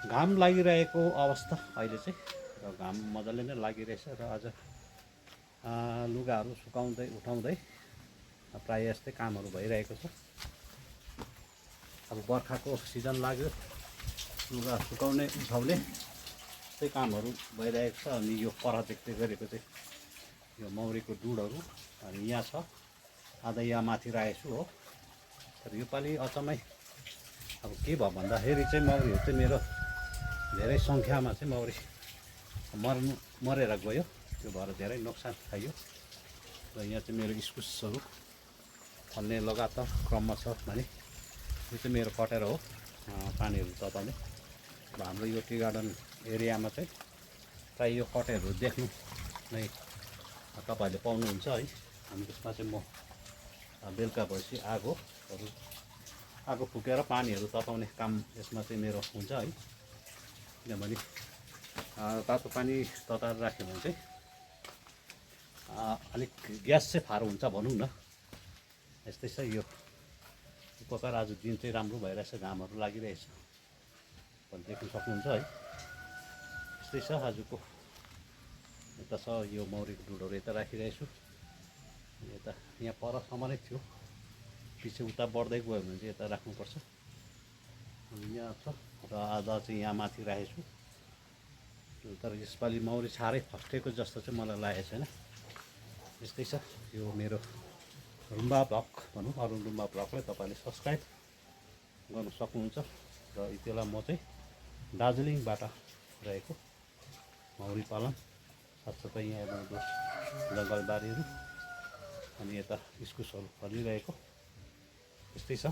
घाम लागिरहेको अवस्था अहिले चाहिँ र घाम मजाले नै लागिरहेछ र अझ लुगाहरू सुकाउँदै उठाउँदै प्रायः यस्तै कामहरू भइरहेको छ। अब बर्खाको सिजन लाग्यो, लुगा सुकाउने उठाउने त्यही कामहरू भइरहेको छ। अनि यो पर देख्दै गरेको चाहिँ यो मौरीको डुडहरू अनि यहाँ छ, आधा यहाँ माथि राखेको छु हो। तर योपालि अचम्मै अब के भयो भन्दाखेरि चाहिँ मौरीहरू चाहिँ मेरो धेरै सङ्ख्यामा चाहिँ मौरी मरेर गयो, त्यो भएर धेरै नोक्सान खायो। र यहाँ चाहिँ मेरो इस्कुसहरू फल्ने लगातार क्रममा छ भने यो चाहिँ मेरो कटेर हो पानीहरू तताउने। अब हाम्रो यो टी गार्डन एरियामा चाहिँ प्रायः यो कटेरहरू देख्नु नै तपाईँहरूले पाउनुहुन्छ है। अनि त्यसमा चाहिँ म बेलुका भएपछि आगो फुकेर पानीहरू तताउने काम यसमा चाहिँ मेरो हुन्छ है। किनभने तातो पानी तताएर राख्यो भने चाहिँ अलिक ग्यास चाहिँ फारो हुन्छ भनौँ न। यस्तै छ यो उपकार। आज दिन चाहिँ राम्रो भइरहेछ, घामहरू लागिरहेछ भने देख्न सक्नुहुन्छ है। यस्तै छ आजको। यता छ यो मौरीको डुडहरू यता राखिरहेछु। यता यहाँ परसम्म नै थियो, पछि उता बढ्दै गयो भने चाहिँ यता राख्नुपर्छ। अनि यहाँ छ र आधा चाहिँ यहाँ माथि राखेको छु। तर यसपालि मौरी साह्रै फस्टेको जस्तो चाहिँ मलाई लागेको छैन। यस्तै छ यो मेरो रुम्बा भ्लग भनौँ, अरुण रुम्बा भ्लगलाई तपाईँले सब्सक्राइब गर्नु सक्नुहुन्छ। र यति बेला म चाहिँ दार्जिलिङबाट रहेको मौरी पालन साथसाथै यहाँ हेर्नुहोस् जङ्गलबारीहरू अनि यता इस्कुसहरू फलिरहेको यस्तै छ।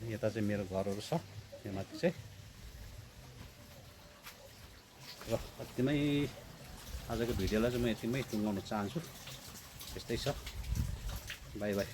यता चाहिँ मेरो घरहरू छ यहाँ माथि चाहिँ। र यतिमै आजको भिडियोलाई चाहिँ म यतिमै टुङ्गाउन चाहन्छु। यस्तै छ, बाई बाई।